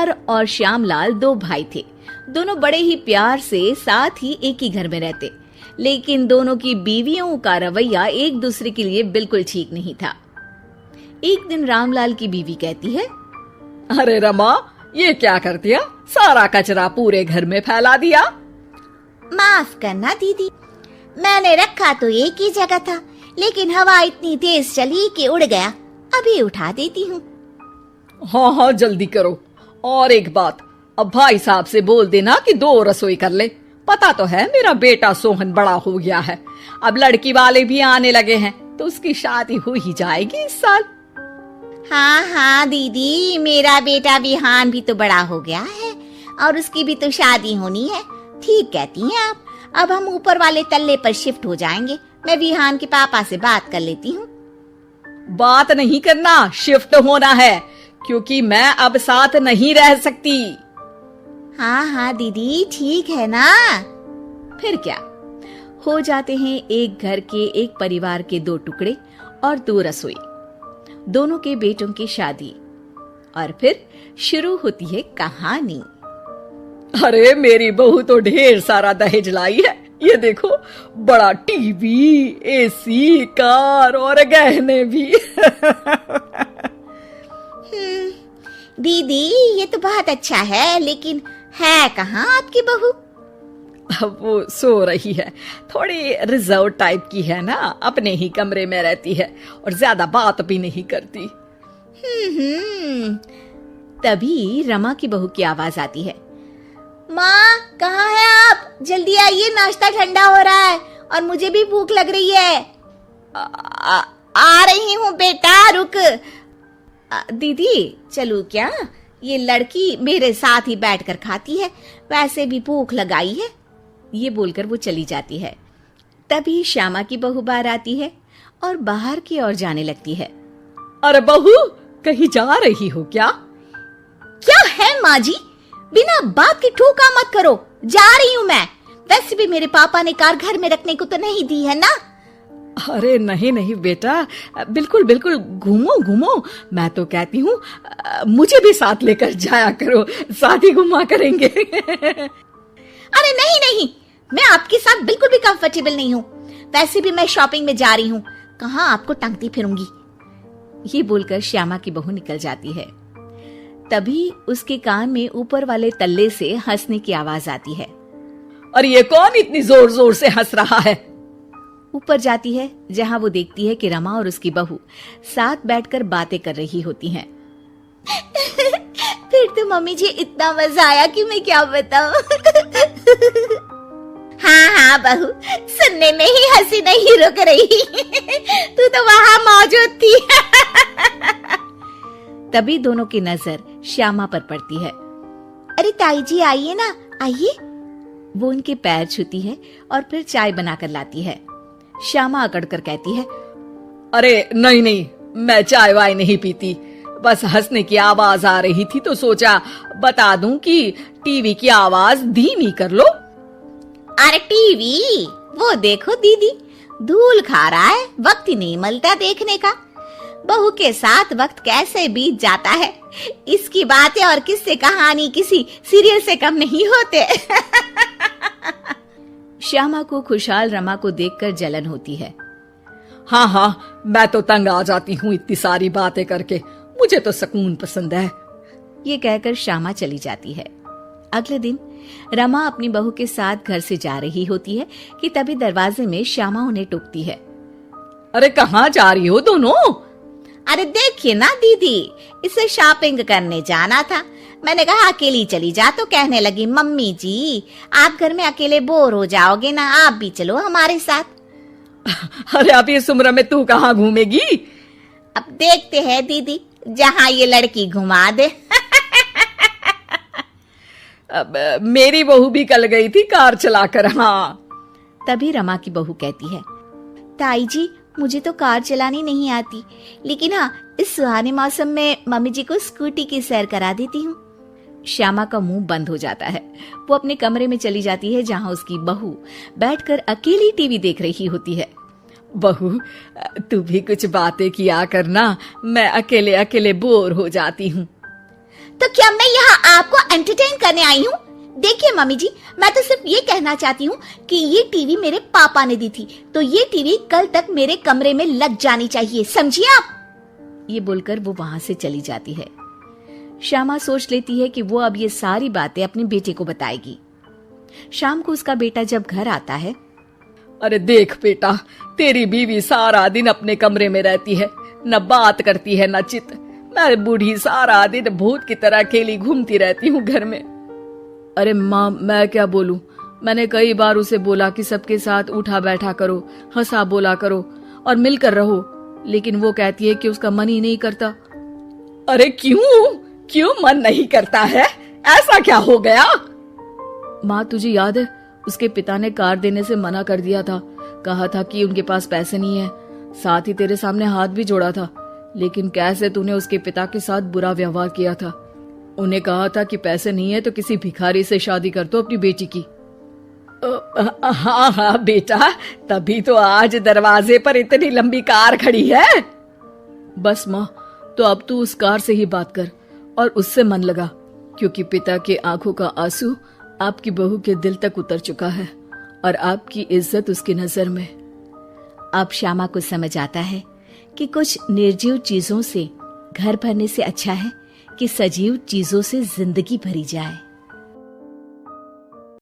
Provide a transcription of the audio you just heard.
कुमार और श्यामलाल दो भाई थे। दोनों बड़े ही प्यार से साथ ही एक ही घर में रहते, लेकिन दोनों की बीवियों का रवैया एक दूसरे के लिए बिल्कुल ठीक नहीं था। एक दिन रामलाल की बीवी कहती है, अरे रमा, ये क्या कर दिया? सारा कचरा पूरे घर में फैला दिया। माफ करना दीदी, मैंने रखा तो एक ही जगह था, लेकिन हवा इतनी तेज चली कि उड़ गया। अभी उठा देती हूँ। हाँ, जल्दी करो। और एक बात, अब भाई साहब से बोल देना कि 2 रसोई कर ले। पता तो है मेरा बेटा सोहन बड़ा हो गया है, अब लड़की वाले भी आने लगे हैं, तो उसकी शादी हो ही जाएगी इस साल। हाँ दीदी, मेरा बेटा विहान भी तो बड़ा हो गया है और उसकी भी तो शादी होनी है। ठीक कहती हैं आप। अब हम ऊपर वाले तल्ले पर शिफ्ट हो जाएंगे। मैं विहान के पापा से बात कर लेती हूँ। बात नहीं करना, शिफ्ट होना है, क्योंकि मैं अब साथ नहीं रह सकती। हाँ दीदी, ठीक है ना। फिर क्या, हो जाते हैं एक घर के, एक परिवार के 2 टुकड़े और 2 रसोई, दोनों के बेटों की शादी। और फिर शुरू होती है कहानी। अरे मेरी बहू तो ढेर सारा दहेज लाई है। ये देखो, बड़ा टीवी, एसी, कार और गहने भी। दीदी, ये तो बहुत अच्छा है, लेकिन है कहाँ आपकी बहू? अब वो सो रही है। थोड़ी रिजर्व टाइप की है ना, अपने ही कमरे में रहती है और ज्यादा बात भी नहीं करती। तभी रमा की बहू की आवाज आती है, माँ कहाँ है आप? जल्दी आइए, नाश्ता ठंडा हो रहा है और मुझे भी भूख लग रही है। आ रही हूँ बेटा, रुक। दीदी चलूं क्या? ये लड़की मेरे साथ ही बैठकर खाती है, वैसे भी भूख लगाई है। ये बोलकर वो चली जाती है। तभी श्यामा की बहू बाहर आती है और बाहर की ओर जाने लगती है। अरे बहू, कहीं जा रही हो क्या? क्या है माँ जी, बिना बात के ठोका मत करो। जा रही हूँ मैं। वैसे भी मेरे पापा ने कार घर में रखने को तो नहीं दी है ना। अरे नहीं बेटा, बिल्कुल घूमो घूमो। मैं तो कहती हूँ मुझे भी साथ लेकर जाया करो, साथ ही घुमा करेंगे। अरे नहीं, मैं आपके साथ बिल्कुल भी कंफर्टेबल नहीं हूँ। वैसे भी मैं शॉपिंग में जा रही हूँ, कहाँ आपको टांगती फिरूंगी। ये बोलकर श्यामा की बहू निकल जाती है। तभी उसके कान में ऊपर वाले तल्ले से हंसने की आवाज आती है। और ये कौन इतनी जोर जोर से हंस रहा है? ऊपर जाती है, जहां वो देखती है कि रमा और उसकी बहू साथ बैठकर बातें कर रही होती हैं। फिर तो मम्मी जी इतना मजा आया कि मैं क्या बताऊं। हाँ बहू, सुनने में ही हंसी नहीं रुक रही। तू तो वहां मौजूद थी। तभी दोनों की नजर श्यामा पर पड़ती है। अरे ताई जी आइए ना, आइए। वो उनके पैर छूती है और फिर चाय बनाकर लाती है। श्यामा अकड़कर कहती है, अरे नहीं, मैं चाय वाय नहीं पीती। बस हंसने की आवाज आ रही थी तो सोचा बता दूं कि टीवी की आवाज धीमी कर लो। अरे टीवी, वो देखो दीदी, धूल खा रहा है, वक्त ही नहीं मिलता देखने का। बहू के साथ वक्त कैसे बीत जाता है, इसकी बातें और किस्से कहानी किसी सीरियल से कम नहीं होते। श्यामा को खुशहाल रमा को देखकर जलन होती है। हाँ, मैं तो तंग आ जाती हूँ इतनी सारी बातें करके। मुझे तो सुकून पसंद है। ये कहकर श्यामा चली जाती है। अगले दिन रमा अपनी बहू के साथ घर से जा रही होती है कि तभी दरवाजे में श्यामा उन्हें टोकती है। अरे कहाँ जा रही हो दोनों? अरे देखिए ना दीदी, इसे शॉपिंग करने जाना था। मैंने कहा अकेली चली जा, तो कहने लगी मम्मी जी आप घर में अकेले बोर हो जाओगे ना, आप भी चलो हमारे साथ। अरे अब इस उम्र में तू कहाँ घूमेगी? अब देखते हैं दीदी, जहाँ ये लड़की घुमा दे। अब मेरी बहू भी कल गई थी कार चलाकर। हाँ। तभी रमा की बहू कहती है, ताई जी मुझे तो कार चलानी नहीं आती, लेकिन हाँ इस सुहाने मौसम में मम्मी जी को स्कूटी की सैर करा देती हूँ। श्यामा का मुंह बंद हो जाता है। वो अपने कमरे में चली जाती है, जहाँ उसकी बहू बैठकर अकेली टीवी देख रही होती है। बहू, तू भी कुछ बातें किया करना, मैं अकेले अकेले बोर हो जाती हूँ। तो क्या मैं यहाँ आपको एंटरटेन करने आई हूँ? देखिए मम्मी जी, मैं तो सिर्फ ये कहना चाहती हूँ कि ये टीवी मेरे पापा ने दी थी, तो ये टीवी कल तक मेरे कमरे में लग जानी चाहिए, समझिए आप। ये बोलकर वो वहां से चली जाती है। श्यामा सोच लेती है कि वो अब ये सारी बातें अपने बेटे को बताएगी। शाम को उसका बेटा जब घर आता है, अरे देख बेटा, तेरी बीवी सारा दिन अपने कमरे में रहती है, न बात करती है न चित। मैं बूढ़ी सारा दिन भूत की तरह अकेली घूमती रहती हूँ घर में। अरे माँ, मैं क्या बोलूं? मैंने कई बार उसे बोला कि सबके साथ उठा बैठा करो, हंसा बोला करो और मिलकर रहो, लेकिन वो कहती है कि उसका मन ही नहीं करता। अरे क्यों मन नहीं करता है? ऐसा क्या हो गया? माँ, तुझे याद है उसके पिता ने कार देने से मना कर दिया था। कहा था कि उनके पास पैसे नहीं है, साथ ही तेरे सामने हाथ भी जोड़ा था। लेकिन कैसे तूने उसके पिता के साथ बुरा व्यवहार किया था। उन्हें कहा था कि पैसे नहीं है तो किसी भिखारी से शादी कर दो अपनी बेटी की। हाँ बेटा, तभी तो आज दरवाजे पर इतनी लंबी कार खड़ी है। बस माँ, तो अब तू उस कार से ही बात कर और उससे मन लगा, क्योंकि पिता के आंखों का आंसू आपकी बहू के दिल तक उतर चुका है और आपकी इज्जत उसकी नजर में। अब श्यामा को समझ आता है कि कुछ निर्जीव चीजों से घर भरने से अच्छा है कि सजीव चीजों से जिंदगी भरी जाए।